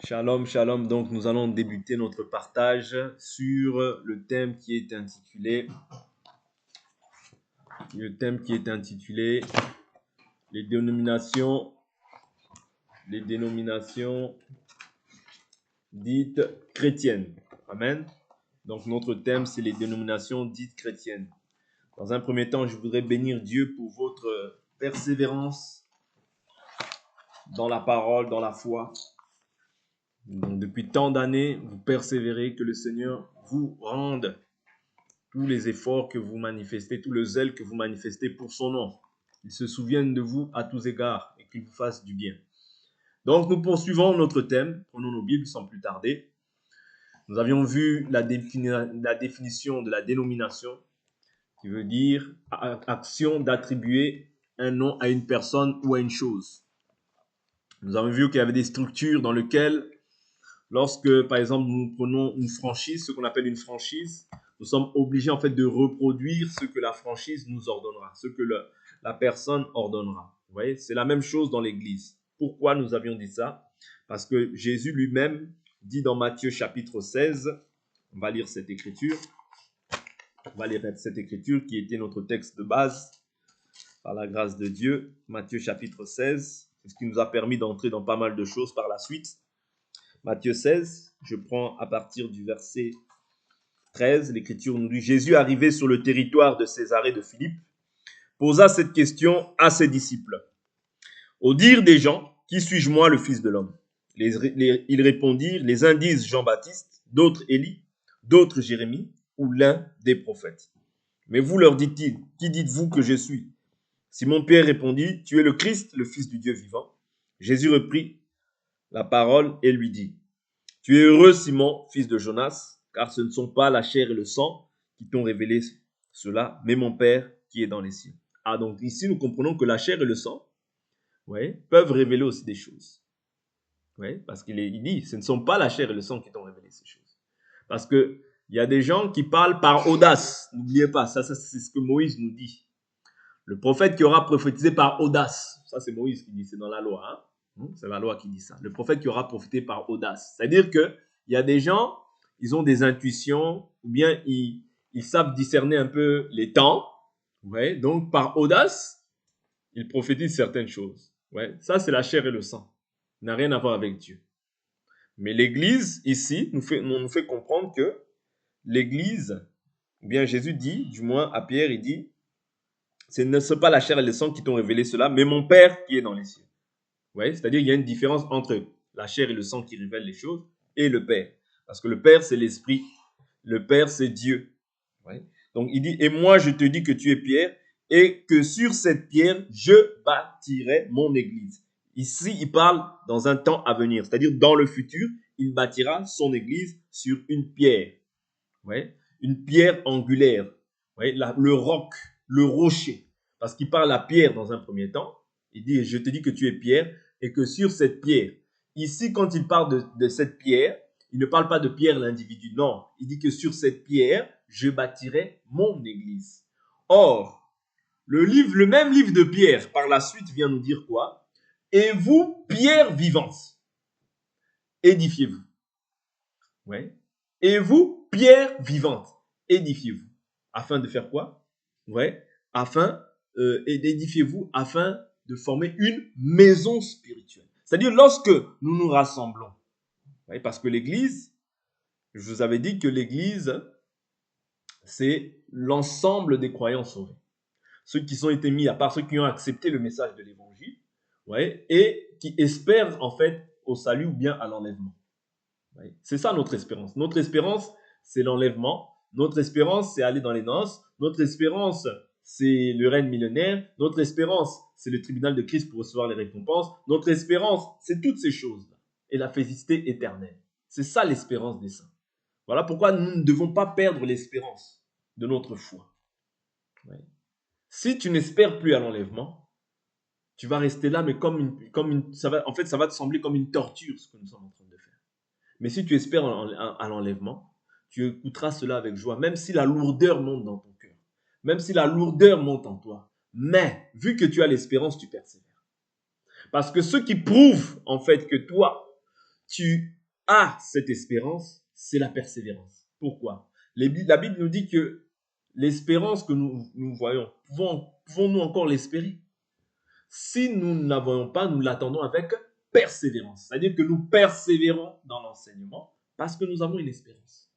Shalom, shalom. Donc, nous allons débuter notre partage sur le thème qui est intitulé les dénominations dites chrétiennes. Amen. Donc, notre thème, c'est les dénominations dites chrétiennes. Dans un premier temps, je voudrais bénir Dieu pour votre persévérance dans la parole, dans la foi. Donc, depuis tant d'années, vous persévérez, que le Seigneur vous rende tous les efforts que vous manifestez, tout le zèle que vous manifestez pour son nom. Il se souvienne de vous à tous égards et qu'il vous fasse du bien. Donc, nous poursuivons notre thème. Prenons nos Bibles sans plus tarder. Nous avions vu la définition de la dénomination, qui veut dire action d'attribuer un nom à une personne ou à une chose. Nous avons vu qu'il y avait des structures dans lesquelles, lorsque, par exemple, nous prenons une franchise, ce qu'on appelle une franchise, nous sommes obligés en fait de reproduire ce que la franchise nous ordonnera, ce que la personne ordonnera. Vous voyez, c'est la même chose dans l'Église. Pourquoi nous avions dit ça? Parce que Jésus lui-même dit dans Matthieu chapitre 16, on va lire cette écriture, qui était notre texte de base, par la grâce de Dieu, Matthieu chapitre 16, c'est ce qui nous a permis d'entrer dans pas mal de choses par la suite. Matthieu 16, je prends à partir du verset 13, l'Écriture nous dit « Jésus, arrivé sur le territoire de Césarée de Philippe, posa cette question à ses disciples. Au dire des gens, qui suis-je moi, le Fils de l'homme » Ils répondirent, les uns disent Jean-Baptiste, d'autres Élie, d'autres Jérémie, ou l'un des prophètes. Mais vous, leur dit-il, qui dites-vous que je suis? Simon-Pierre répondit, tu es le Christ, le Fils du Dieu vivant. Jésus reprit la parole et lui dit, tu es heureux, Simon, fils de Jonas, car ce ne sont pas la chair et le sang qui t'ont révélé cela, mais mon Père qui est dans les cieux. Ah, donc ici, nous comprenons que la chair et le sang peuvent révéler aussi des choses. Parce qu'il dit, ce ne sont pas la chair et le sang qui t'ont révélé ces choses. Parce qu'il y a des gens qui parlent par audace. N'oubliez pas, ça c'est ce que Moïse nous dit. Le prophète qui aura prophétisé par audace, ça c'est Moïse qui dit, c'est dans la loi. C'est la loi qui dit ça. Le prophète qui aura prophétisé par audace. C'est-à-dire qu'il y a des gens, ils ont des intuitions, ou bien ils savent discerner un peu les temps. Donc par audace, ils prophétisent certaines choses. Ça c'est la chair et le sang. Ça n'a rien à voir avec Dieu. Mais l'Église, ici, nous fait comprendre que l'Église, ou bien Jésus dit, du moins à Pierre, il dit, ce ne sont pas la chair et le sang qui t'ont révélé cela, mais mon Père qui est dans les cieux. C'est-à-dire, il y a une différence entre la chair et le sang qui révèlent les choses et le Père. Parce que le Père, c'est l'Esprit. Le Père, c'est Dieu. Donc, il dit, et moi, je te dis que tu es Pierre, et que sur cette pierre, je bâtirai mon Église. Ici, il parle dans un temps à venir, c'est-à-dire dans le futur, il bâtira son Église sur une pierre. Une pierre angulaire. Le roc, le rocher. Parce qu'il parle à Pierre dans un premier temps. Il dit, je te dis que tu es Pierre et que sur cette pierre. Ici, quand il parle de cette pierre, il ne parle pas de Pierre l'individu. Non, il dit que sur cette pierre, je bâtirai mon Église. Or, le même livre de Pierre, par la suite, vient nous dire quoi? Et vous, pierre vivante, édifiez-vous. Et vous, pierre vivante, édifiez-vous. Afin de faire quoi? Édifiez-vous afin de former une maison spirituelle. C'est-à-dire lorsque nous nous rassemblons. Parce que l'Église, je vous avais dit que l'Église, c'est l'ensemble des croyants sauvés. Ceux qui ont été mis à part, ceux qui ont accepté le message de l'Évangile, et qui espèrent en fait au salut ou bien à l'enlèvement. C'est ça notre espérance. Notre espérance, c'est l'enlèvement. Notre espérance, c'est aller dans les noces. Notre espérance, c'est le règne millénaire. Notre espérance, c'est le tribunal de Christ pour recevoir les récompenses. Notre espérance, c'est toutes ces choses-là. Et la félicité éternelle. C'est ça l'espérance des saints. Voilà pourquoi nous ne devons pas perdre l'espérance de notre foi. Si tu n'espères plus à l'enlèvement, tu vas rester là, mais ça va te sembler comme une torture, ce que nous sommes en train de faire. Mais si tu espères à l'enlèvement, tu écouteras cela avec joie, même si la lourdeur monte dans ton cœur, même si la lourdeur monte en toi. Mais, vu que tu as l'espérance, tu persévères. Parce que ce qui prouve, en fait, que toi, tu as cette espérance, c'est la persévérance. Pourquoi? La Bible nous dit que l'espérance que nous voyons, pouvons-nous encore l'espérer? Si nous ne la voyons pas, nous l'attendons avec persévérance. C'est-à-dire que nous persévérons dans l'enseignement parce que nous avons une espérance.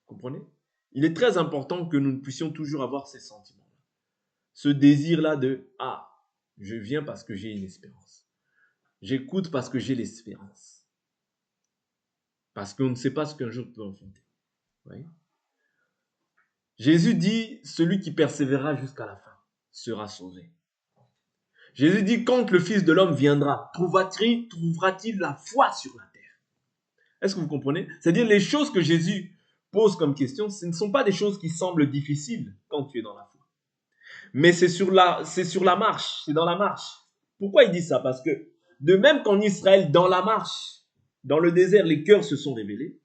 Vous comprenez? Il est très important que nous puissions toujours avoir ces sentiments-là. Ce désir-là de « Ah, je viens parce que j'ai une espérance. J'écoute parce que j'ai l'espérance. » Parce qu'on ne sait pas ce qu'un jour peut affronter. Oui. Jésus dit « Celui qui persévérera jusqu'à la fin sera sauvé. » Jésus dit « Quand le Fils de l'homme viendra, trouvera-t-il la foi sur la terre ?» Est-ce que vous comprenez? C'est-à-dire les choses que Jésus pose comme question, ce ne sont pas des choses qui semblent difficiles quand tu es dans la foi. Mais c'est sur la marche, c'est dans la marche. Pourquoi il dit ça? Parce que de même qu'en Israël, dans la marche, dans le désert, les cœurs se sont révélés,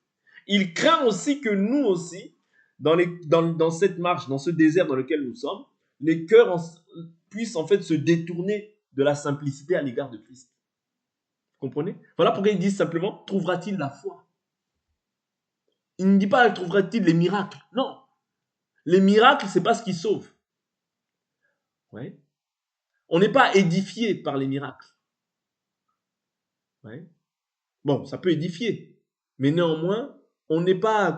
il craint aussi que nous aussi, dans cette marche, dans ce désert dans lequel nous sommes, les cœurs puissent en fait se détourner de la simplicité à l'égard de Christ. Vous comprenez? Voilà pourquoi il dit simplement, trouvera-t-il la foi? Il ne dit pas, trouvera-t-il les miracles? Non. Les miracles, c'est pas ce qui sauve. Ouais. On n'est pas édifié par les miracles. Ouais. Bon, ça peut édifier, mais néanmoins, on n'est pas,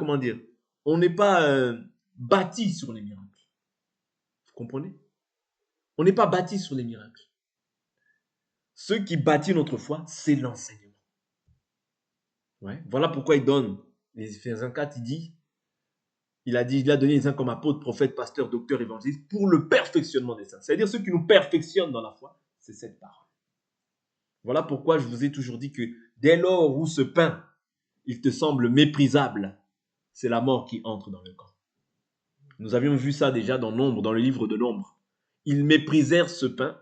on n'est pas bâti sur les miracles. Vous comprenez? On n'est pas bâti sur les miracles. Ce qui bâtit notre foi, c'est l'enseignement. Ouais. Voilà pourquoi il donne, les Éphésiens 4, il a donné les uns comme apôtres, prophètes, pasteurs, docteurs, évangélistes, pour le perfectionnement des saints. C'est-à-dire ceux qui nous perfectionnent dans la foi, c'est cette parole. Voilà pourquoi je vous ai toujours dit que dès lors où ce pain, il te semble méprisable, c'est la mort qui entre dans le camp. Nous avions vu ça déjà dans Nombre, dans le livre de Nombre. Ils méprisèrent ce pain,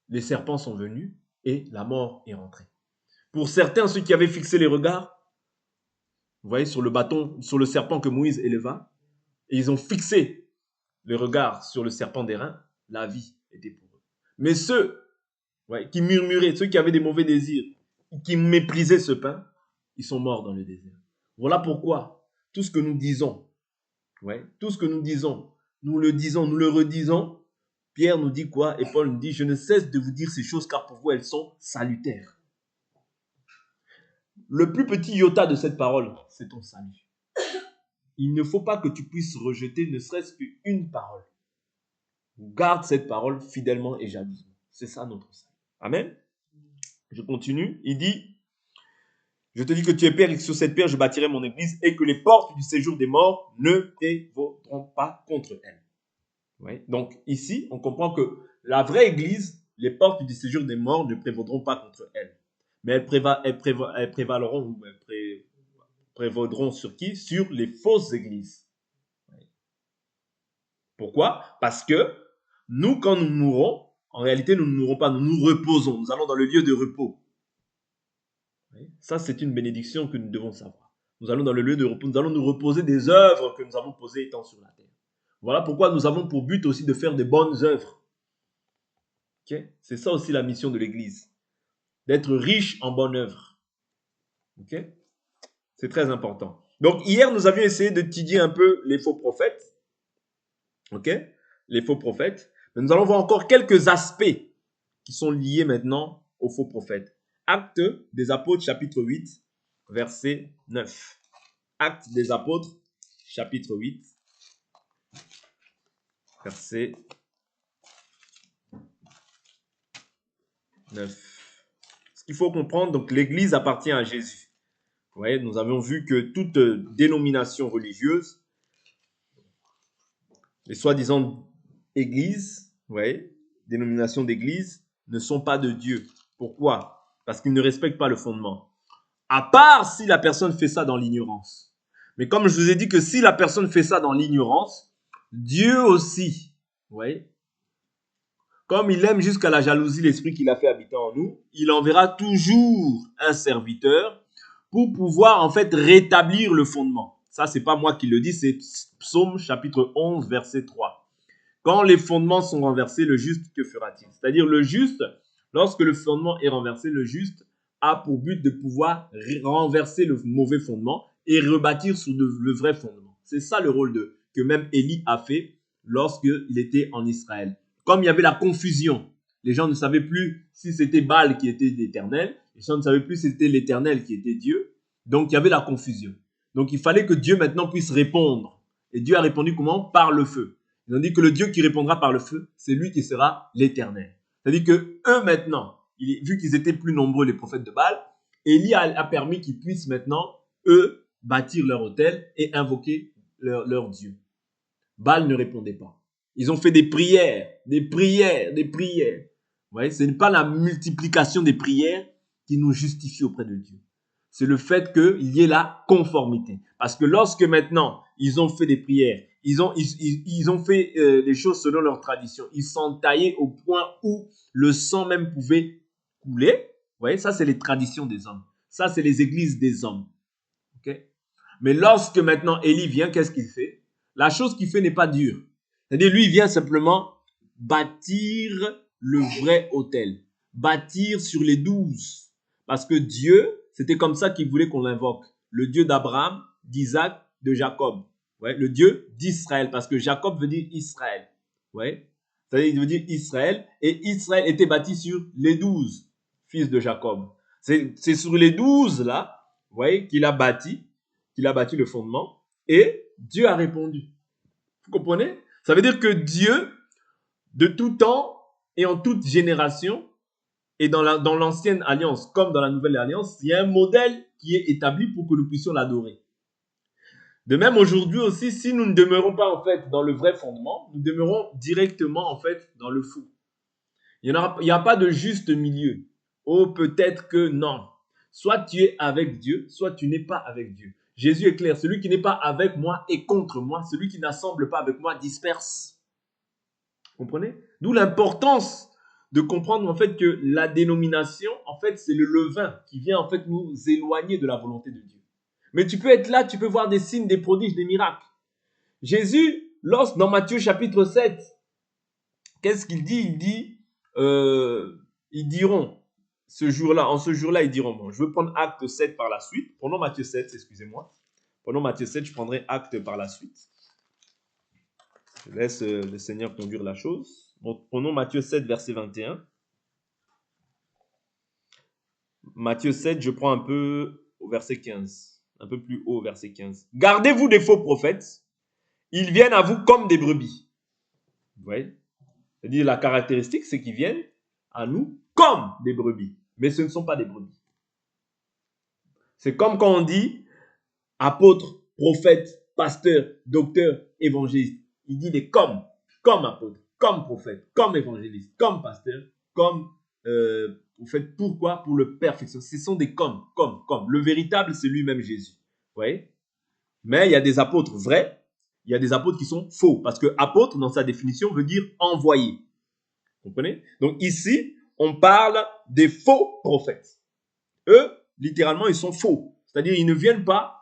les serpents sont venus et la mort est rentrée. Pour certains, ceux qui avaient fixé les regards, vous voyez, sur le bâton, sur le serpent que Moïse éleva, et ils ont fixé le regard sur le serpent d'airain, la vie était pour eux. Mais ceux qui murmuraient, ceux qui avaient des mauvais désirs, qui méprisaient ce pain, ils sont morts dans le désert. Voilà pourquoi tout ce que nous disons, tout ce que nous disons, nous le redisons. Pierre nous dit quoi? Et Paul nous dit, je ne cesse de vous dire ces choses car pour vous elles sont salutaires. Le plus petit iota de cette parole, c'est ton salut. Il ne faut pas que tu puisses rejeter ne serait-ce qu'une parole. Garde cette parole fidèlement et jalousement. C'est ça notre salut. Amen. Je continue. Il dit, je te dis que tu es père et que sur cette pierre je bâtirai mon église et que les portes du séjour des morts ne prévaudront pas contre elle. Ouais. Donc ici, on comprend que la vraie église, les portes du séjour des morts ne prévaudront pas contre elle. Mais elles prévaudront sur qui? Sur les fausses églises. Ouais. Pourquoi? Parce que nous, quand nous mourrons, en réalité, nous ne mourrons pas, nous nous reposons. Nous allons dans le lieu de repos. Ça, c'est une bénédiction que nous devons savoir. Nous allons dans le lieu de repos, nous allons nous reposer des œuvres que nous avons posées étant sur la terre. Voilà pourquoi nous avons pour but aussi de faire de bonnes œuvres. Okay? C'est ça aussi la mission de l'Église. D'être riche en bonnes œuvres. Okay? C'est très important. Donc hier, nous avions essayé d'étudier un peu les faux prophètes. Okay? Les faux prophètes. Mais nous allons voir encore quelques aspects qui sont liés maintenant aux faux prophètes. Actes des Apôtres, chapitre 8, verset 9. Actes des Apôtres, chapitre 8, verset 9. Ce qu'il faut comprendre, donc l'Église appartient à Jésus. Vous voyez, nous avons vu que toute dénomination religieuse, les soi-disant églises, vous voyez, dénominations d'église, ne sont pas de Dieu. Pourquoi? Parce qu'ils ne respectent pas le fondement. À part si la personne fait ça dans l'ignorance. Mais comme je vous ai dit que si la personne fait ça dans l'ignorance, Dieu aussi, vous voyez, comme il aime jusqu'à la jalousie l'esprit qu'il a fait habiter en nous, il enverra toujours un serviteur pour pouvoir en fait rétablir le fondement. Ça, c'est pas moi qui le dis, c'est Psaume chapitre 11, verset 3. Quand les fondements sont renversés, le juste, que fera-t-il? C'est-à-dire le juste, lorsque le fondement est renversé, le juste a pour but de pouvoir renverser le mauvais fondement et rebâtir sur le vrai fondement. C'est ça le rôle que même Élie a fait lorsqu'il était en Israël. Comme il y avait la confusion, les gens ne savaient plus si c'était Baal qui était l'Éternel, les gens ne savaient plus si c'était l'Éternel qui était Dieu, donc il y avait la confusion. Donc il fallait que Dieu maintenant puisse répondre. Et Dieu a répondu comment? Par le feu. Ils ont dit que le Dieu qui répondra par le feu, c'est lui qui sera l'Éternel. C'est-à-dire que eux maintenant, vu qu'ils étaient plus nombreux les prophètes de Baal, Élie a permis qu'ils puissent maintenant, eux, bâtir leur autel et invoquer leur Dieu. Baal ne répondait pas. Ils ont fait des prières, des prières, des prières. Vous voyez, ce n'est pas la multiplication des prières qui nous justifie auprès de Dieu. C'est le fait qu'il y ait la conformité. Parce que lorsque maintenant, ils ont fait des prières, ils ont fait des choses selon leur tradition, ils sont taillés au point où le sang même pouvait couler. Vous voyez, ça c'est les traditions des hommes. Ça c'est les églises des hommes. Okay? Mais lorsque maintenant Élie vient, qu'est-ce qu'il fait? La chose qu'il fait n'est pas dure. C'est-à-dire, lui, il vient simplement bâtir le vrai autel. Bâtir sur les 12. Parce que Dieu, c'était comme ça qu'il voulait qu'on l'invoque. Le Dieu d'Abraham, d'Isaac, de Jacob. Ouais, le Dieu d'Israël. Parce que Jacob veut dire Israël. Ouais. C'est-à-dire, il veut dire Israël. Et Israël était bâti sur les 12 fils de Jacob. C'est sur les 12 là, vous voyez, qu'il a bâti le fondement. Et Dieu a répondu. Vous comprenez? Ça veut dire que Dieu, de tout temps et en toute génération, et dans l'ancienne alliance comme dans la nouvelle alliance, il y a un modèle qui est établi pour que nous puissions l'adorer. De même, aujourd'hui aussi, si nous ne demeurons pas en fait dans le vrai fondement, nous demeurons directement en fait dans le faux. Il n'y a pas de juste milieu. Oh, peut-être que non. Soit tu es avec Dieu, soit tu n'es pas avec Dieu. Jésus est clair, celui qui n'est pas avec moi est contre moi, celui qui n'assemble pas avec moi disperse. Vous comprenez? D'où l'importance de comprendre en fait que la dénomination, en fait, c'est le levain qui vient en fait nous éloigner de la volonté de Dieu. Mais tu peux être là, tu peux voir des signes, des prodiges, des miracles. Jésus, dans Matthieu chapitre 7, qu'est-ce qu'il dit? Il dit, ils diront, en ce jour-là, ils diront, bon, je veux prendre acte 7 par la suite. Prenons Matthieu 7, excusez-moi. Prenons Matthieu 7, je prendrai acte par la suite. Je laisse le Seigneur conduire la chose. Donc, prenons Matthieu 7, verset 21. Matthieu 7, je prends un peu au verset 15. Un peu plus haut, verset 15. Gardez-vous des faux prophètes. Ils viennent à vous comme des brebis. Vous voyez? C'est-à-dire, la caractéristique, c'est qu'ils viennent à nous comme des brebis. Mais ce ne sont pas des brebis. C'est comme quand on dit apôtre, prophète, pasteur, docteur, évangéliste. Il dit des comme apôtre, comme prophète, comme évangéliste, comme pasteur, comme prophète. Pourquoi? Pour le perfection. Ce sont des comme. Le véritable, c'est lui-même Jésus. Vous voyez? Mais il y a des apôtres vrais, il y a des apôtres qui sont faux. Parce que apôtre, dans sa définition, veut dire envoyé. Vous comprenez? Donc ici, on parle des faux prophètes. Eux, littéralement, ils sont faux. C'est-à-dire, ils ne viennent pas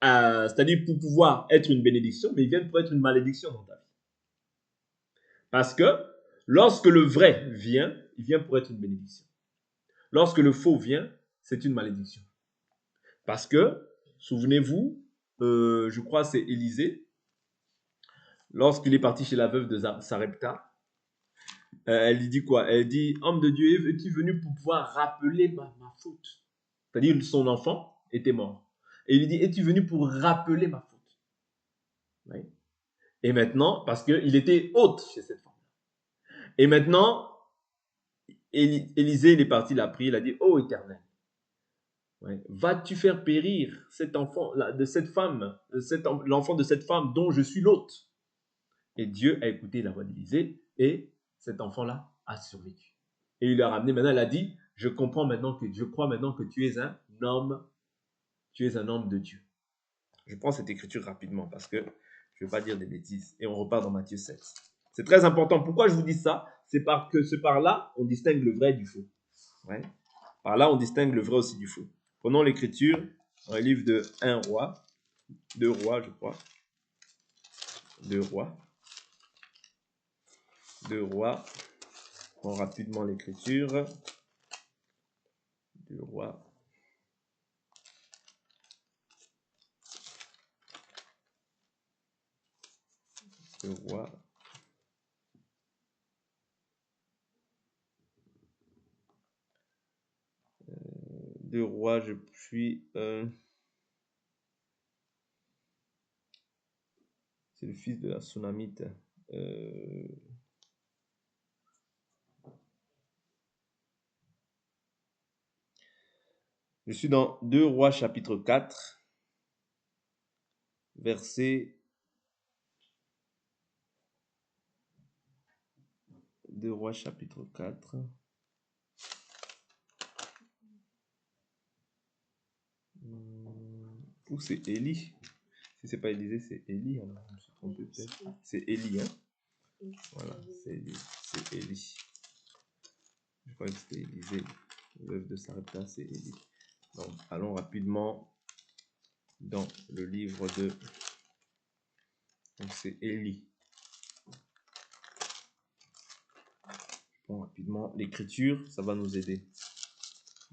c'est-à-dire pour pouvoir être une bénédiction, mais ils viennent pour être une malédiction dans ta vie. Parce que lorsque le vrai vient, il vient pour être une bénédiction. Lorsque le faux vient, c'est une malédiction. Parce que, souvenez-vous, je crois que c'est Élisée, lorsqu'il est parti chez la veuve de Sarepta, elle lui dit quoi? Elle dit, homme de Dieu, es-tu venu pour pouvoir rappeler ma faute? C'est-à-dire son enfant était mort. Et il lui dit, es-tu venu pour rappeler ma faute? Oui. Et maintenant, parce qu'il était hôte chez cette femme. Et maintenant, Élisée, il est parti, il a prié, il a dit, ô Éternel, ouais, vas-tu faire périr cet enfant de cette femme, l'enfant de cette femme dont je suis l'hôte? Et Dieu a écouté la voix d'Élisée et cet enfant-là a survécu. Et il l'a ramené, maintenant il a dit, je crois maintenant que tu es un homme de Dieu. Je prends cette écriture rapidement parce que je ne vais pas dire des bêtises. Et on repart dans Matthieu 7. C'est très important. Pourquoi je vous dis ça? C'est parce que par là, on distingue le vrai du faux. Ouais. Par là, on distingue le vrai aussi du faux. Prenons l'écriture dans le livre de 1 roi, 2 rois, je crois. 2 rois. 2 rois. Prends rapidement l'écriture. 2 Rois. 2 Rois. 2 Rois, je suis... c'est le fils de la Sunamite. Je suis dans 2 Rois chapitre 4, verset 2 Rois chapitre 4. Ou c'est Élie. Si c'est pas Élisée, c'est Élie. Alors, je me suis trompé peut-être. C'est Élie, hein. Voilà, c'est Élie. C'est Élie. Je crois que c'était Élisée. Le veuve de Sarepta, c'est Élie. Donc, allons rapidement dans le livre de... Donc, c'est Élie. Je prends rapidement l'écriture, ça va nous aider.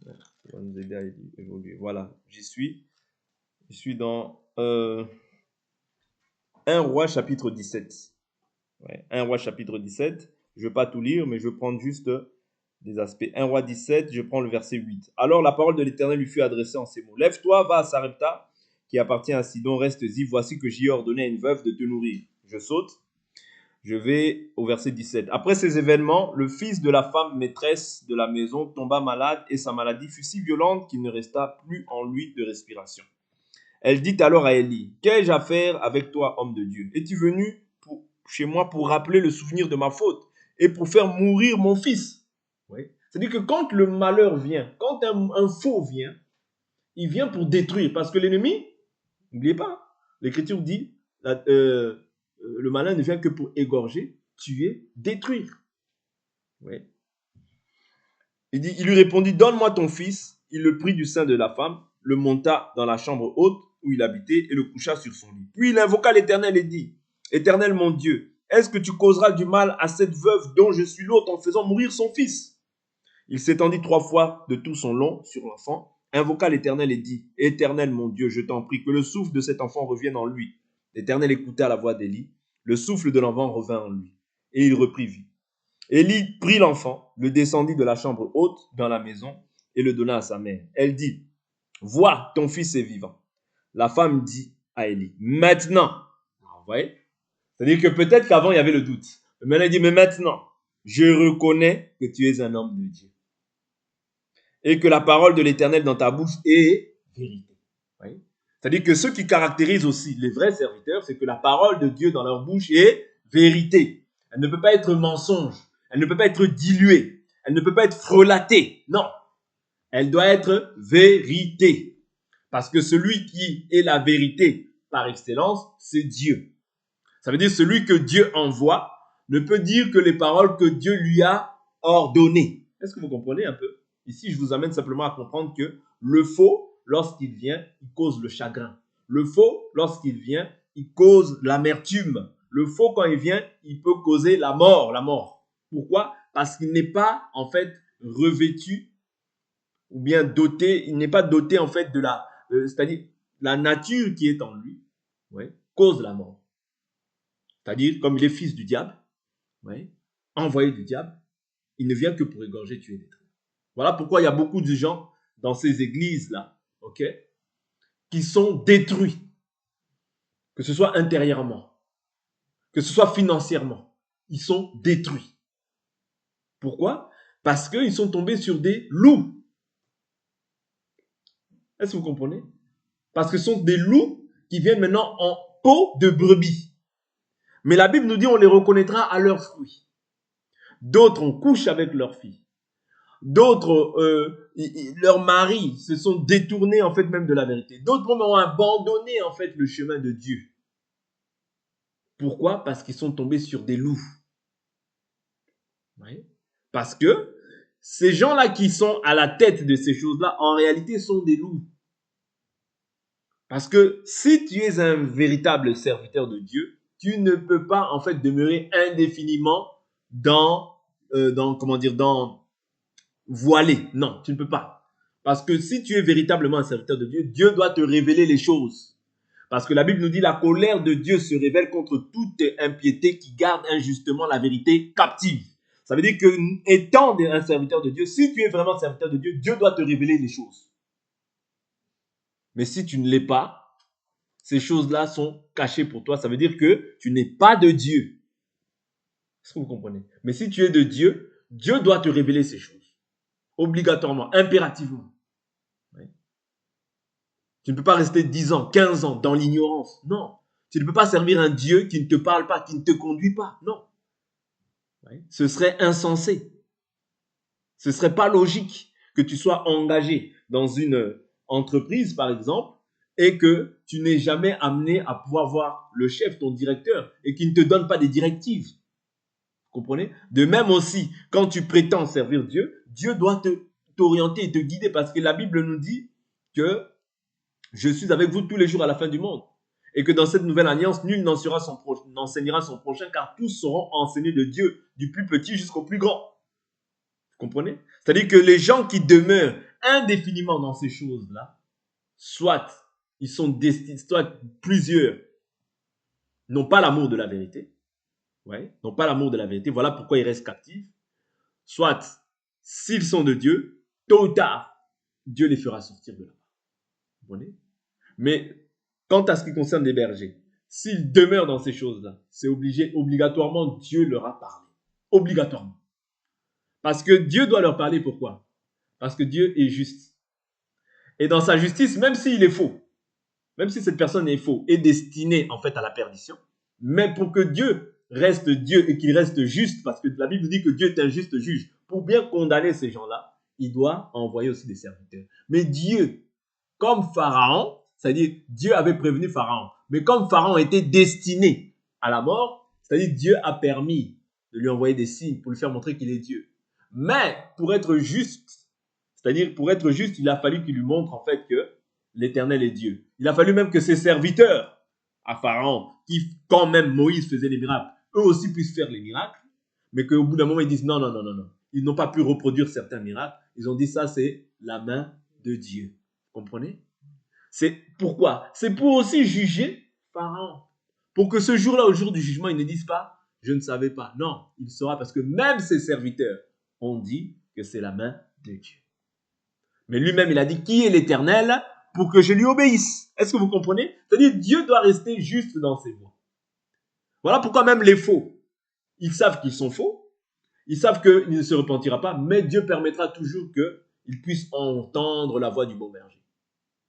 Ça va nous aider à évoluer. Voilà, j'y suis. Je suis dans 1 Roi chapitre 17. Ouais, 1 Roi chapitre 17. Je ne vais pas tout lire, mais je vais prendre juste des aspects. 1 Roi 17, je prends le verset 8. Alors la parole de l'Éternel lui fut adressée en ces mots. Lève-toi, va à Sarepta, qui appartient à Sidon, reste-y. Voici que j'y ai ordonné à une veuve de te nourrir. Je saute. Je vais au verset 17. Après ces événements, le fils de la femme maîtresse de la maison tomba malade et sa maladie fut si violente qu'il ne resta plus en lui de respiration. Elle dit alors à Élie, qu'ai-je à faire avec toi, homme de Dieu? Es-tu venu chez moi pour rappeler le souvenir de ma faute et pour faire mourir mon fils? Oui. C'est-à-dire que quand le malheur vient, quand un faux vient, il vient pour détruire. Parce que l'ennemi, n'oubliez pas, l'Écriture dit, le malin ne vient que pour égorger, tuer, détruire. Oui. Il lui répondit, donne-moi ton fils. Il le prit du sein de la femme, le monta dans la chambre haute où il habitait et le coucha sur son lit. Puis il invoqua l'Éternel et dit, Éternel mon Dieu, est-ce que tu causeras du mal à cette veuve dont je suis l'hôte en faisant mourir son fils? Il s'étendit 3 fois de tout son long sur l'enfant, invoqua l'Éternel et dit, Éternel mon Dieu, je t'en prie que le souffle de cet enfant revienne en lui. L'Éternel écouta la voix d'Élie, le souffle de l'enfant revint en lui, et il reprit vie. Élie prit l'enfant, le descendit de la chambre haute dans la maison et le donna à sa mère. Elle dit, vois, ton fils est vivant. La femme dit à Élie, maintenant, vous voyez, c'est-à-dire que peut-être qu'avant il y avait le doute. Mais maintenant il dit, mais maintenant, je reconnais que tu es un homme de Dieu. Et que la parole de l'Éternel dans ta bouche est vérité. C'est-à-dire que ce qui caractérise aussi les vrais serviteurs, c'est que la parole de Dieu dans leur bouche est vérité. Elle ne peut pas être mensonge. Elle ne peut pas être diluée. Elle ne peut pas être frelatée. Non. Elle doit être vérité. Parce que celui qui est la vérité par excellence, c'est Dieu. Ça veut dire celui que Dieu envoie ne peut dire que les paroles que Dieu lui a ordonnées. Est-ce que vous comprenez un peu? Ici, je vous amène simplement à comprendre que le faux, lorsqu'il vient, il cause le chagrin. Le faux, lorsqu'il vient, il cause l'amertume. Le faux, quand il vient, il peut causer la mort. La mort. Pourquoi? Parce qu'il n'est pas, en fait, revêtu ou bien doté, il n'est pas doté, en fait, de la... c'est-à-dire, la nature qui est en lui, cause la mort. C'est-à-dire, comme il est fils du diable, envoyé du diable, il ne vient que pour égorger, tuer, détruire. Voilà pourquoi il y a beaucoup de gens dans ces églises-là, qui sont détruits, que ce soit intérieurement, que ce soit financièrement, ils sont détruits. Pourquoi? Parce qu'ils sont tombés sur des loups. Est-ce que vous comprenez? Parce que ce sont des loups qui viennent maintenant en peau de brebis. Mais la Bible nous dit on les reconnaîtra à leurs fruits. D'autres, on couche avec leurs filles. D'autres, leurs maris se sont détournés en fait même de la vérité. D'autres ont abandonné en fait le chemin de Dieu. Pourquoi? Parce qu'ils sont tombés sur des loups. Parce que ces gens-là qui sont à la tête de ces choses-là, en réalité, sont des loups. Parce que si tu es un véritable serviteur de Dieu, tu ne peux pas en fait demeurer indéfiniment dans voilé. Non, tu ne peux pas. Parce que si tu es véritablement un serviteur de Dieu, Dieu doit te révéler les choses. Parce que la Bible nous dit la colère de Dieu se révèle contre toute impiété qui garde injustement la vérité captive. Ça veut dire que étant un serviteur de Dieu, si tu es vraiment un serviteur de Dieu, Dieu doit te révéler les choses. Mais si tu ne l'es pas, ces choses-là sont cachées pour toi. Ça veut dire que tu n'es pas de Dieu. Est-ce que vous comprenez? Mais si tu es de Dieu, Dieu doit te révéler ces choses. Obligatoirement, impérativement. Oui. Tu ne peux pas rester 10 ans, 15 ans dans l'ignorance. Non. Tu ne peux pas servir un Dieu qui ne te parle pas, qui ne te conduit pas. Non. Oui. Ce serait insensé. Ce ne serait pas logique que tu sois engagé dans une entreprise, par exemple, et que tu n'es jamais amené à pouvoir voir le chef, ton directeur, et qu'il ne te donne pas des directives. Vous comprenez? De même aussi, quand tu prétends servir Dieu, Dieu doit t'orienter et te guider, parce que la Bible nous dit que je suis avec vous tous les jours à la fin du monde. Et que dans cette nouvelle alliance, nul n'enseignera son prochain, car tous seront enseignés de Dieu, du plus petit jusqu'au plus grand. Vous comprenez? C'est-à-dire que les gens qui demeurent indéfiniment dans ces choses-là, soit ils sont destinés, soit plusieurs n'ont pas l'amour de la vérité, ouais, n'ont pas l'amour de la vérité, voilà pourquoi ils restent captifs, soit s'ils sont de Dieu, tôt ou tard, Dieu les fera sortir de là-bas. Vous comprenez? Mais quant à ce qui concerne les bergers, s'ils demeurent dans ces choses-là, c'est obligatoirement Dieu leur a parlé. Obligatoirement. Parce que Dieu doit leur parler, pourquoi? Parce que Dieu est juste. Et dans sa justice, même s'il est faux, même si cette personne est faux, est destinée en fait à la perdition, mais pour que Dieu reste Dieu et qu'il reste juste, parce que la Bible dit que Dieu est un juste juge, pour bien condamner ces gens-là, il doit envoyer aussi des serviteurs. Mais Dieu, comme Pharaon, c'est-à-dire Dieu avait prévenu Pharaon, mais comme Pharaon était destiné à la mort, c'est-à-dire Dieu a permis de lui envoyer des signes pour lui faire montrer qu'il est Dieu. Mais pour être juste, c'est-à-dire pour être juste, il a fallu qu'il lui montre en fait que l'Éternel est Dieu. Il a fallu même que ses serviteurs à Pharaon, qui quand même Moïse faisait des miracles, eux aussi puissent faire les miracles, mais qu'au bout d'un moment ils disent non. Ils n'ont pas pu reproduire certains miracles. Ils ont dit ça c'est la main de Dieu. Vous comprenez? C'est pourquoi? C'est pour aussi juger Pharaon. Pour que ce jour-là, au jour du jugement, ils ne disent pas je ne savais pas. Non, il saura parce que même ses serviteurs ont dit que c'est la main de Dieu. Mais lui-même, il a dit qui est l'Éternel pour que je lui obéisse. Est-ce que vous comprenez? C'est-à-dire Dieu doit rester juste dans ses voies. Voilà pourquoi même les faux, ils savent qu'ils sont faux, ils savent qu'il ne se repentira pas, mais Dieu permettra toujours qu'ils puissent entendre la voix du bon berger.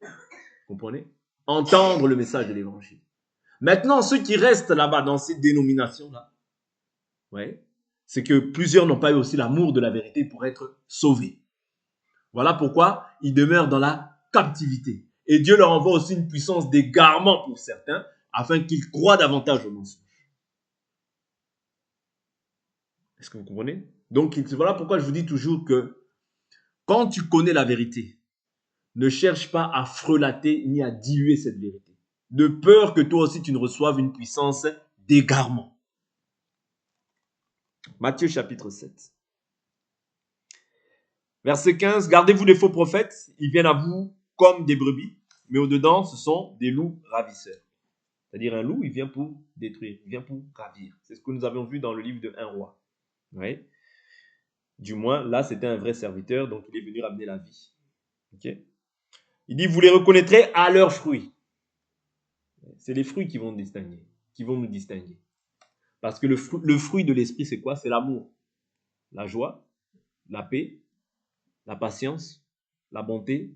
Vous comprenez? Entendre le message de l'évangile. Maintenant, ceux qui restent là-bas dans ces dénominations-là, ouais, c'est que plusieurs n'ont pas eu aussi l'amour de la vérité pour être sauvés. Voilà pourquoi ils demeurent dans la captivité. Et Dieu leur envoie aussi une puissance d'égarement pour certains, afin qu'ils croient davantage au mensonge. Est-ce que vous comprenez? Donc voilà pourquoi je vous dis toujours que quand tu connais la vérité, ne cherche pas à frelater ni à diluer cette vérité, de peur que toi aussi tu ne reçoives une puissance d'égarement. Matthieu chapitre 7. Verset 15, gardez-vous des faux prophètes, ils viennent à vous comme des brebis, mais au-dedans, ce sont des loups ravisseurs. C'est-à-dire un loup, il vient pour détruire, il vient pour ravir. C'est ce que nous avions vu dans le livre de 1 roi. Oui. Du moins, là, c'était un vrai serviteur, donc il est venu ramener la vie. Okay. Il dit, vous les reconnaîtrez à leurs fruits. C'est les fruits qui vont nous distinguer. Parce que le fruit de l'esprit, c'est quoi? C'est l'amour, la joie, la paix, la patience, la bonté,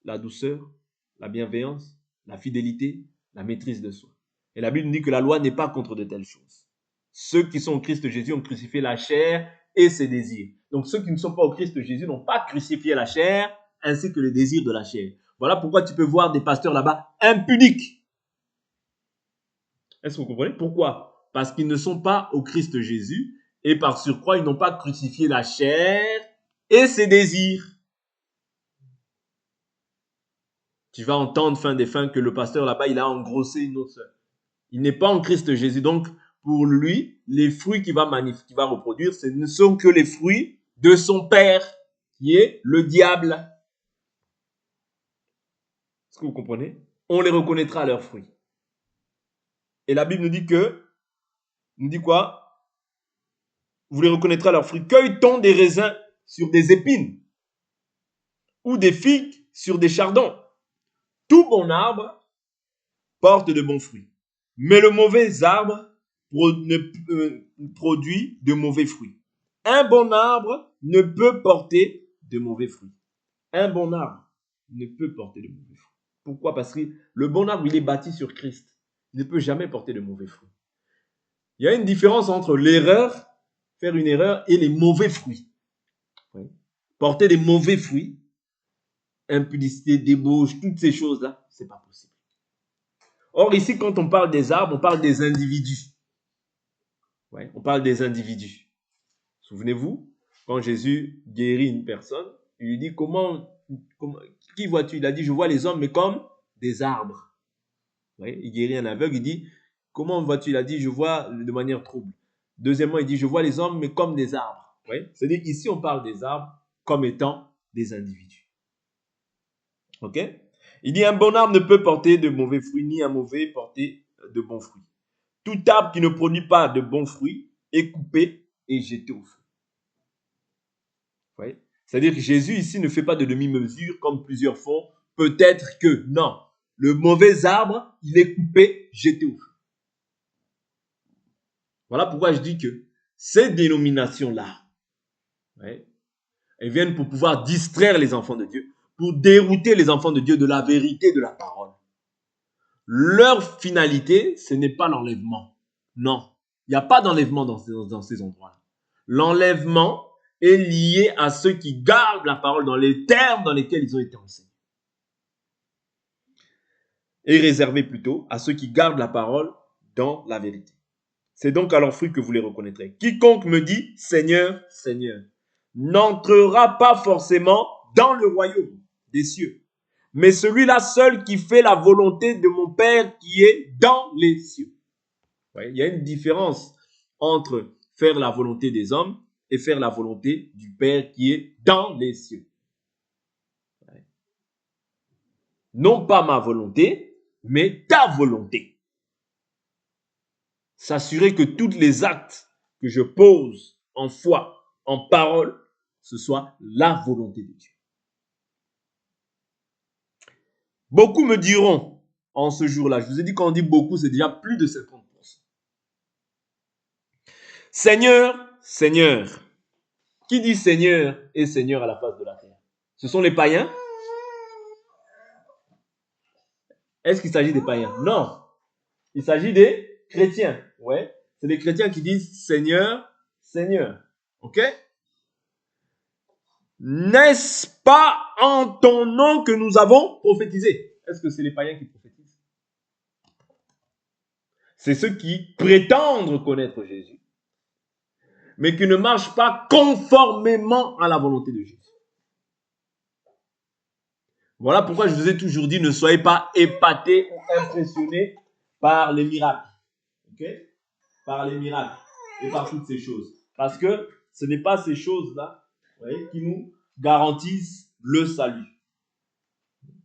la douceur, la bienveillance, la fidélité, la maîtrise de soi. Et la Bible dit que la loi n'est pas contre de telles choses. Ceux qui sont au Christ Jésus ont crucifié la chair et ses désirs. Donc ceux qui ne sont pas au Christ Jésus n'ont pas crucifié la chair ainsi que les désirs de la chair. Voilà pourquoi tu peux voir des pasteurs là-bas impudiques. Est-ce que vous comprenez? Pourquoi? Parce qu'ils ne sont pas au Christ Jésus et par surcroît, ils n'ont pas crucifié la chair et ses désirs. Tu vas entendre fin des fins que le pasteur là-bas, il a engrossé une autre sœur. Il n'est pas en Christ Jésus. Donc, pour lui, les fruits qu'il va reproduire, ce ne sont que les fruits de son père, qui est le diable. Est-ce que vous comprenez? On les reconnaîtra à leurs fruits. Et la Bible nous dit quoi? Vous les reconnaîtrez à leurs fruits. Cueille-t-on des raisins sur des épines ou des figues sur des chardons? Tout bon arbre porte de bons fruits, mais le mauvais arbre produit de mauvais fruits. Un bon arbre ne peut porter de mauvais fruits. Un bon arbre ne peut porter de mauvais fruits. Pourquoi? Parce que le bon arbre, il est bâti sur Christ. Il ne peut jamais porter de mauvais fruits. Il y a une différence entre l'erreur, faire une erreur, et les mauvais fruits. Oui. Porter des mauvais fruits, impudicité, débauche, toutes ces choses-là, c'est pas possible. Or, ici, quand on parle des arbres, on parle des individus. Ouais, on parle des individus. Souvenez-vous, quand Jésus guérit une personne, il lui dit, qui vois-tu? Il a dit, je vois les hommes, mais comme des arbres. Ouais, il guérit un aveugle, il dit, comment vois-tu? Il a dit, je vois de manière trouble. Deuxièmement, il dit, je vois les hommes, mais comme des arbres. Ouais, c'est-à-dire ici, on parle des arbres comme étant des individus. Ok? Il dit, un bon arbre ne peut porter de mauvais fruits, ni un mauvais porter de bons fruits. Tout arbre qui ne produit pas de bons fruits est coupé et jeté au feu. Ouais. C'est-à-dire que Jésus ici ne fait pas de demi-mesure comme plusieurs font. Peut-être que non. Le mauvais arbre, il est coupé, jeté au feu. Voilà pourquoi je dis que ces dénominations-là, ouais, elles viennent pour pouvoir distraire les enfants de Dieu, pour dérouter les enfants de Dieu de la vérité de la parole. Leur finalité, ce n'est pas l'enlèvement. Non, il n'y a pas d'enlèvement dans ces endroits-là. L'enlèvement est lié à ceux qui gardent la parole dans les termes dans lesquels ils ont été enseignés. Et réservé plutôt à ceux qui gardent la parole dans la vérité. C'est donc à leurs fruits que vous les reconnaîtrez. Quiconque me dit « Seigneur, Seigneur » n'entrera pas forcément dans le royaume des cieux, mais celui-là seul qui fait la volonté de mon Père qui est dans les cieux. Ouais, il y a une différence entre faire la volonté des hommes et faire la volonté du Père qui est dans les cieux. Ouais. Non pas ma volonté, mais ta volonté. S'assurer que tous les actes que je pose en foi, en parole, ce soit la volonté de Dieu. Beaucoup me diront en ce jour-là, je vous ai dit quand on dit beaucoup, c'est déjà plus de 50%. Seigneur, Seigneur. Qui dit Seigneur et Seigneur à la face de la terre? Ce sont les païens? Est-ce qu'il s'agit des païens? Non. Il s'agit des chrétiens. Ouais. C'est les chrétiens qui disent Seigneur, Seigneur. Ok? N'est-ce pas en ton nom que nous avons prophétisé? Est-ce que c'est les païens qui prophétisent? C'est ceux qui prétendent connaître Jésus, mais qui ne marchent pas conformément à la volonté de Jésus. Voilà pourquoi je vous ai toujours dit, ne soyez pas épatés ou impressionnés par les miracles. Ok? Par les miracles et par toutes ces choses. Parce que ce n'est pas ces choses-là, qui nous garantissent le salut.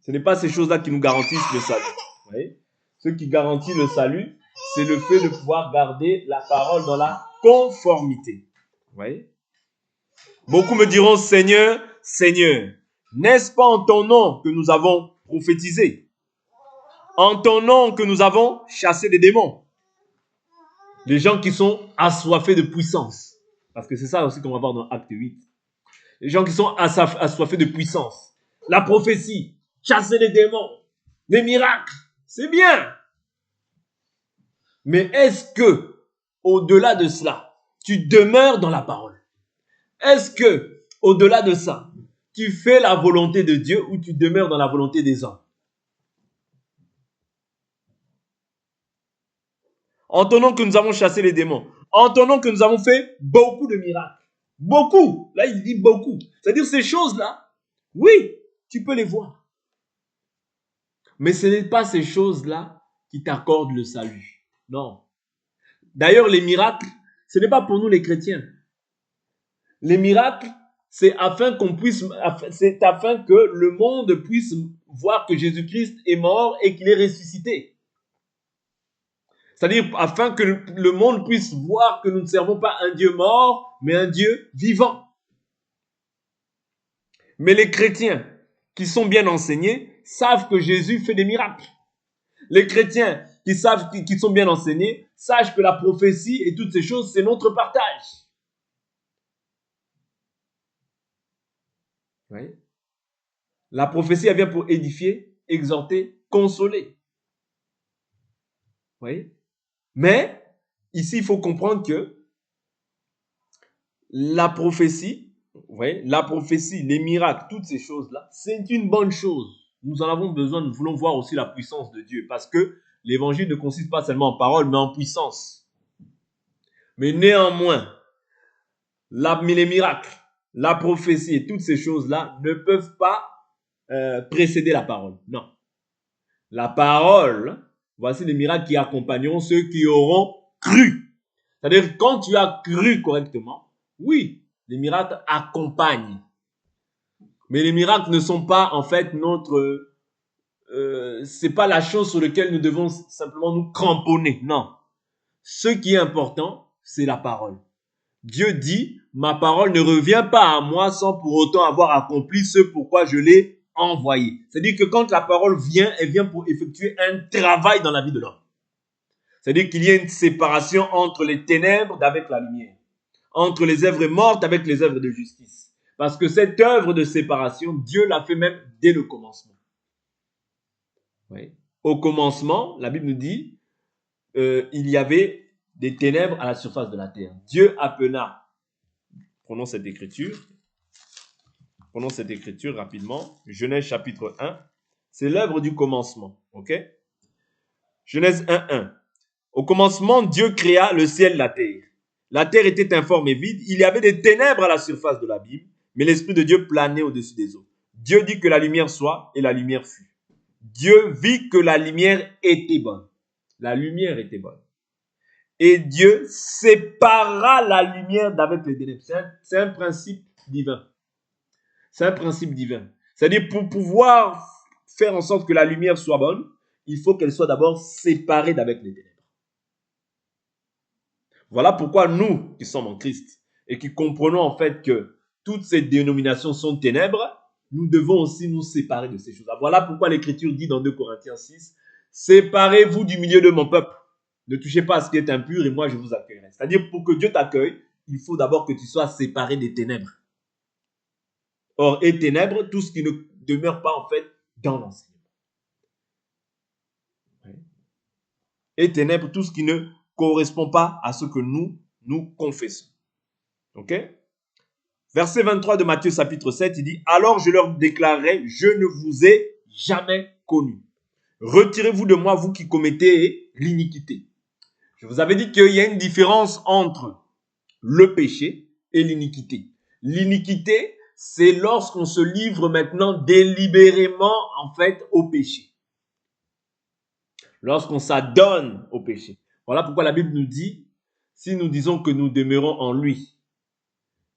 Ce n'est pas ces choses-là qui nous garantissent le salut. Ce qui garantit le salut, c'est le fait de pouvoir garder la parole dans la conformité. Beaucoup me diront, Seigneur, Seigneur, n'est-ce pas en ton nom que nous avons prophétisé? En ton nom que nous avons chassé des démons? Les gens qui sont assoiffés de puissance. Parce que c'est ça aussi qu'on va voir dans Acte 8. Les gens qui sont assoiffés de puissance. La prophétie, chasser les démons, les miracles, c'est bien. Mais est-ce que, au-delà de cela, tu demeures dans la parole? Est-ce que, au-delà de ça, tu fais la volonté de Dieu ou tu demeures dans la volonté des hommes? En ton nom que nous avons chassé les démons. En ton nom que nous avons fait beaucoup de miracles. Beaucoup. Là, il dit beaucoup. C'est-à-dire ces choses-là, oui, tu peux les voir. Mais ce n'est pas ces choses-là qui t'accordent le salut. Non. D'ailleurs, les miracles, ce n'est pas pour nous les chrétiens. Les miracles, c'est afin que le monde puisse voir que Jésus-Christ est mort et qu'il est ressuscité. C'est-à-dire afin que le monde puisse voir que nous ne servons pas un Dieu mort, mais un Dieu vivant. Mais les chrétiens qui sont bien enseignés savent que Jésus fait des miracles. Les chrétiens qui sont bien enseignés sachent que la prophétie et toutes ces choses, c'est notre partage. Oui. La prophétie, elle vient pour édifier, exhorter, consoler. Oui. Mais, ici, il faut comprendre que la prophétie, les miracles, toutes ces choses-là, c'est une bonne chose. Nous en avons besoin, nous voulons voir aussi la puissance de Dieu, parce que l'évangile ne consiste pas seulement en parole, mais en puissance. Mais néanmoins, les miracles, la prophétie et toutes ces choses-là ne peuvent pas précéder la parole. Non. La parole, voici les miracles qui accompagneront ceux qui auront cru. C'est-à-dire, quand tu as cru correctement, oui, les miracles accompagnent. Mais les miracles ne sont pas, en fait, c'est pas la chose sur laquelle nous devons simplement nous cramponner. Non. Ce qui est important, c'est la parole. Dieu dit, ma parole ne revient pas à moi sans pour autant avoir accompli ce pourquoi je l'ai envoyé. C'est-à-dire que quand la parole vient, elle vient pour effectuer un travail dans la vie de l'homme. C'est-à-dire qu'il y a une séparation entre les ténèbres avec la lumière, entre les œuvres mortes avec les œuvres de justice. Parce que cette œuvre de séparation, Dieu l'a fait même dès le commencement. Oui. Au commencement, la Bible nous dit, il y avait des ténèbres à la surface de la terre. Dieu appela, prenons cette écriture rapidement, Genèse chapitre 1, c'est l'œuvre du commencement, ok? Genèse 1:1. Au commencement, Dieu créa le ciel et la terre. La terre était informe et vide, il y avait des ténèbres à la surface de l'abîme, mais l'Esprit de Dieu planait au-dessus des eaux. Dieu dit que la lumière soit, et la lumière fut. Dieu vit que la lumière était bonne. La lumière était bonne. Et Dieu sépara la lumière d'avec les ténèbres. C'est un principe divin. C'est un principe divin. C'est-à-dire, pour pouvoir faire en sorte que la lumière soit bonne, il faut qu'elle soit d'abord séparée d'avec les ténèbres. Voilà pourquoi nous, qui sommes en Christ, et qui comprenons en fait que toutes ces dénominations sont ténèbres, nous devons aussi nous séparer de ces choses-là. Voilà pourquoi l'Écriture dit dans 2 Corinthiens 6, « Séparez-vous du milieu de mon peuple. Ne touchez pas à ce qui est impur et moi je vous accueillerai. » C'est-à-dire, pour que Dieu t'accueille, il faut d'abord que tu sois séparé des ténèbres. Or, et ténèbres, tout ce qui ne demeure pas en fait dans l'enseignement. Et ténèbres, tout ce qui ne correspond pas à ce que nous confessons. Ok? Verset 23 de Matthieu chapitre 7, il dit, « Alors je leur déclarerai, je ne vous ai jamais connu. Retirez-vous de moi, vous qui commettez l'iniquité. » Je vous avais dit qu'il y a une différence entre le péché et l'iniquité. L'iniquité, c'est lorsqu'on se livre maintenant délibérément, en fait, au péché. Lorsqu'on s'adonne au péché. Voilà pourquoi la Bible nous dit, si nous disons que nous demeurons en lui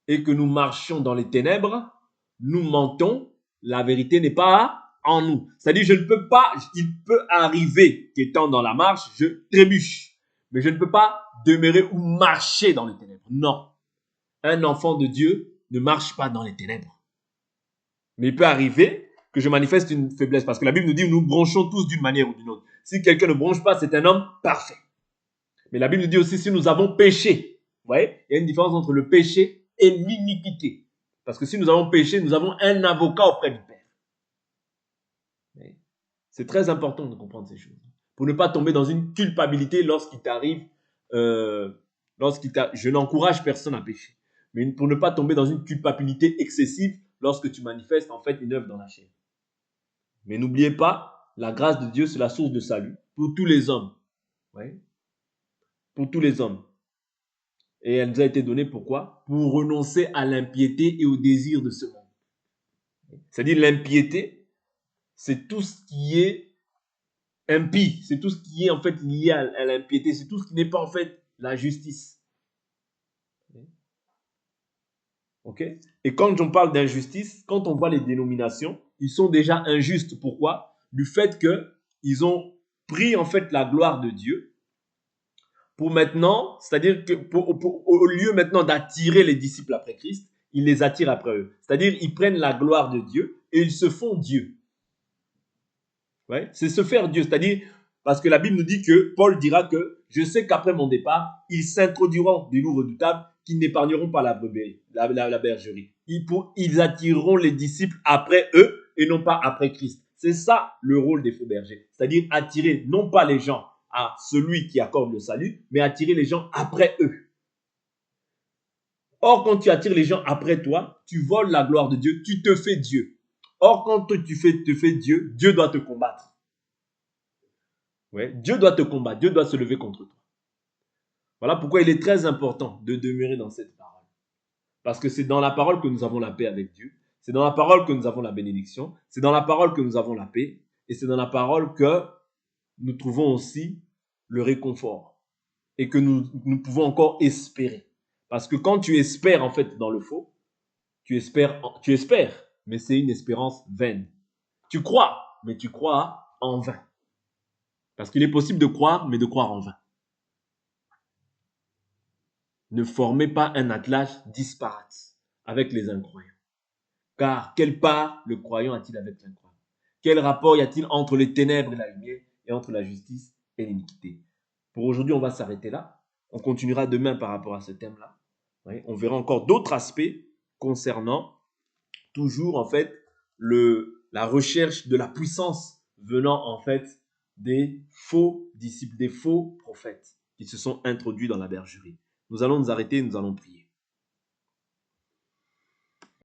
et que nous marchions dans les ténèbres, nous mentons, la vérité n'est pas en nous. C'est-à-dire, je ne peux pas, il peut arriver qu'étant dans la marche, je trébuche. Mais je ne peux pas demeurer ou marcher dans les ténèbres. Non. Un enfant de Dieu ne marche pas dans les ténèbres. Mais il peut arriver que je manifeste une faiblesse. Parce que la Bible nous dit que nous bronchons tous d'une manière ou d'une autre. Si quelqu'un ne bronche pas, c'est un homme parfait. Mais la Bible nous dit aussi si nous avons péché. Vous voyez, il y a une différence entre le péché et l'iniquité. Parce que si nous avons péché, nous avons un avocat auprès du Père. C'est très important de comprendre ces choses. Pour ne pas tomber dans une culpabilité lorsqu'il t'arrive, je n'encourage personne à pécher. Mais pour ne pas tomber dans une culpabilité excessive lorsque tu manifestes en fait une œuvre dans la chair. Mais n'oubliez pas, la grâce de Dieu, c'est la source de salut pour tous les hommes. Ouais. Pour tous les hommes. Et elle nous a été donnée pourquoi? Pour renoncer à l'impiété et au désir de ce monde. C'est-à-dire l'impiété, c'est tout ce qui est impie, c'est tout ce qui est en fait lié à l'impiété, c'est tout ce qui n'est pas en fait la justice. Ok? Et quand on parle d'injustice, quand on voit les dénominations, ils sont déjà injustes. Pourquoi? Du fait qu'ils ont pris en fait la gloire de Dieu pour maintenant, c'est-à-dire que au lieu maintenant d'attirer les disciples après Christ, ils les attirent après eux. C'est-à-dire ils prennent la gloire de Dieu et ils se font Dieu. Ouais, c'est se faire Dieu, c'est-à-dire parce que la Bible nous dit que Paul dira que je sais qu'après mon départ, ils s'introduiront des loups redoutables qui n'épargneront pas la bergerie. Ils attireront les disciples après eux et non pas après Christ. C'est ça le rôle des faux bergers, c'est-à-dire attirer non pas les gens à celui qui accorde le salut, mais attirer les gens après eux. Or, quand tu attires les gens après toi, tu voles la gloire de Dieu, tu te fais Dieu. Or, quand toi, tu te fais Dieu, Dieu doit te combattre. Ouais, Dieu doit te combattre, Dieu doit se lever contre toi. Voilà pourquoi il est très important de demeurer dans cette parole. Parce que c'est dans la parole que nous avons la paix avec Dieu, c'est dans la parole que nous avons la bénédiction, c'est dans la parole que nous avons la paix, et c'est dans la parole que nous trouvons aussi le réconfort et que nous pouvons encore espérer. Parce que quand tu espères en fait dans le faux, tu espères, mais c'est une espérance vaine. Tu crois, mais tu crois en vain. Parce qu'il est possible de croire, mais de croire en vain. Ne formez pas un attelage disparate avec les incroyants. Car quelle part le croyant a-t-il avec l'incroyant? Quel rapport y a-t-il entre les ténèbres et la lumière et entre la justice et l'iniquité? Pour aujourd'hui, on va s'arrêter là. On continuera demain par rapport à ce thème-là. Oui, on verra encore d'autres aspects concernant toujours en fait la recherche de la puissance venant en fait des faux disciples, des faux prophètes qui se sont introduits dans la bergerie. Nous allons nous arrêter, nous allons prier.